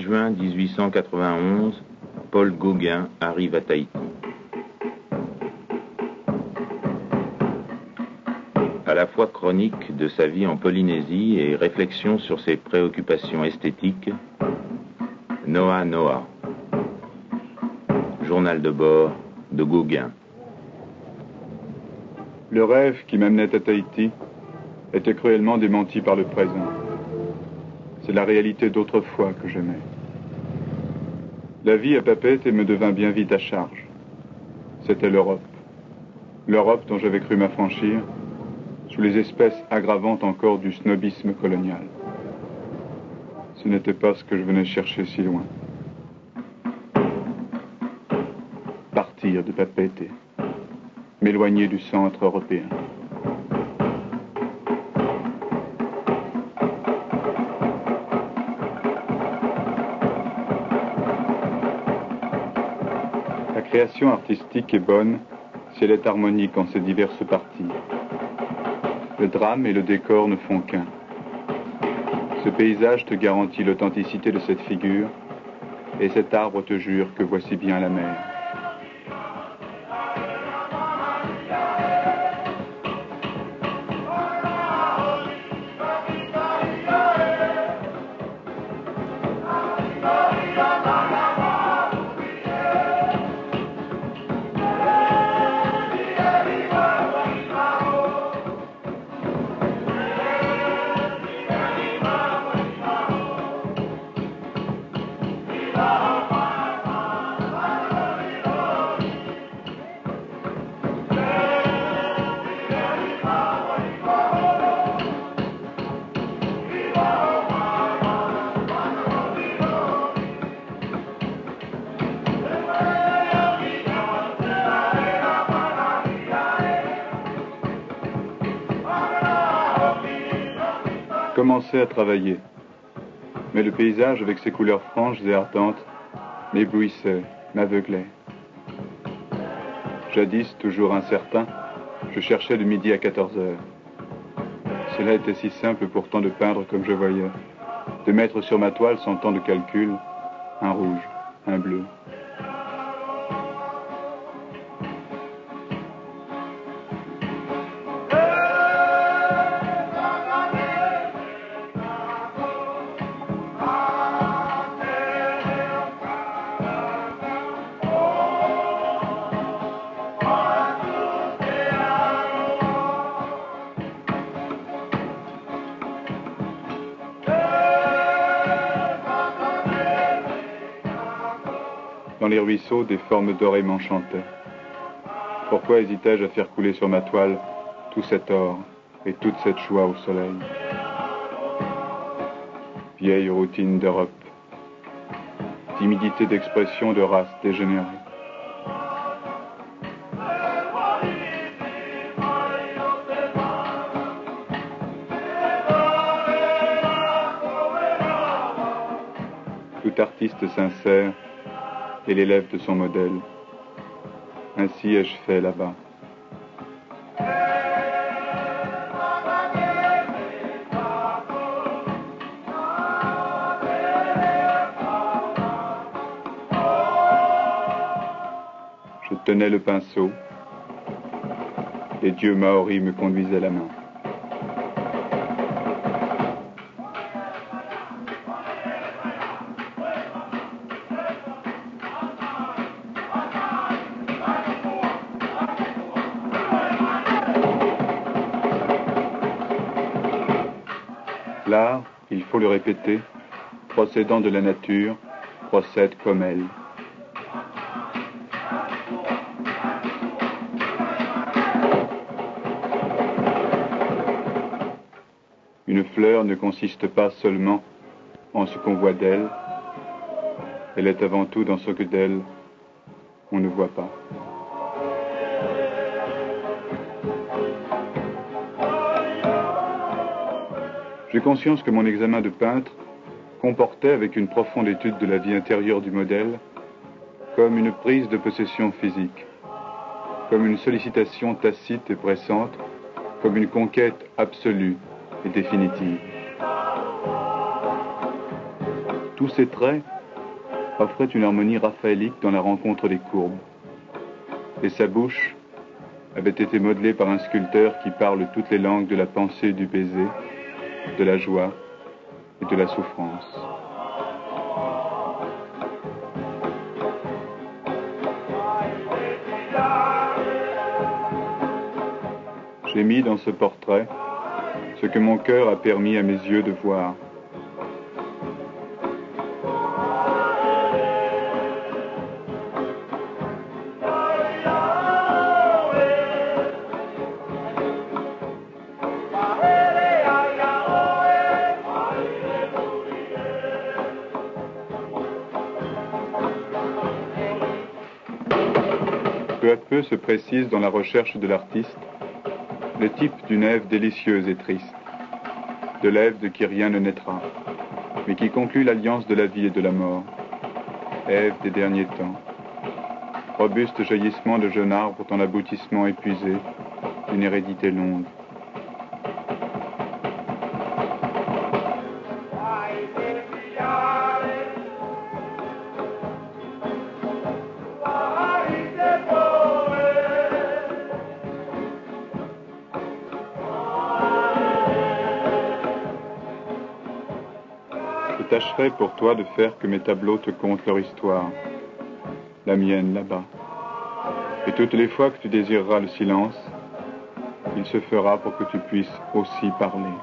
juin 1891, Paul Gauguin arrive à Tahiti. À la fois chronique de sa vie en Polynésie et réflexion sur ses préoccupations esthétiques, Noa Noa. Journal de bord de Gauguin. Le rêve qui m'amenait à Tahiti était cruellement démenti par le présent. C'est la réalité d'autrefois que j'aimais. La vie à Papeete me devint bien vite à charge. C'était l'Europe. L'Europe dont j'avais cru m'affranchir, sous les espèces aggravantes encore du snobisme colonial. Ce n'était pas ce que je venais chercher si loin. Partir de Papeete, m'éloigner du centre européen. La création artistique est bonne si elle est harmonique en ses diverses parties. Le drame et le décor ne font qu'un. Ce paysage te garantit l'authenticité de cette figure, et cet arbre te jure que voici bien la mer. Commençais à travailler, mais le paysage avec ses couleurs franches et ardentes m'éblouissait, m'aveuglait. Jadis, toujours incertain, je cherchais de midi à 14 heures. Cela était si simple pourtant de peindre comme je voyais, de mettre sur ma toile sans tant de calcul, un rouge, un bleu. Dans les ruisseaux, des formes dorées m'enchantaient. Pourquoi hésitais-je à faire couler sur ma toile tout cet or et toute cette joie au soleil? Vieille routine d'Europe, timidité d'expression de race dégénérée. Tout artiste sincère est l'élève de son modèle. Ainsi ai-je fait là-bas. Je tenais le pinceau. Les dieux maoris me conduisaient la main. L'art, il faut le répéter, procédant de la nature, procède comme elle. Une fleur ne consiste pas seulement en ce qu'on voit d'elle, elle est avant tout dans ce que d'elle on ne voit pas. J'ai conscience que mon examen de peintre comportait, avec une profonde étude de la vie intérieure du modèle, comme une prise de possession physique, comme une sollicitation tacite et pressante, comme une conquête absolue et définitive. Tous ces traits offrait une harmonie raphaélique dans la rencontre des courbes. Et sa bouche avait été modelée par un sculpteur qui parle toutes les langues de la pensée et du baiser, de la joie et de la souffrance. J'ai mis dans ce portrait ce que mon cœur a permis à mes yeux de voir. Peu à peu se précise dans la recherche de l'artiste le type d'une Ève délicieuse et triste, de l'Ève de qui rien ne naîtra, mais qui conclut l'alliance de la vie et de la mort, Ève des derniers temps, robuste jaillissement de jeune arbre dans l'aboutissement épuisé d'une hérédité longue. Je tâcherai pour toi de faire que mes tableaux te content leur histoire, la mienne là-bas. Et toutes les fois que tu désireras le silence, il se fera pour que tu puisses aussi parler.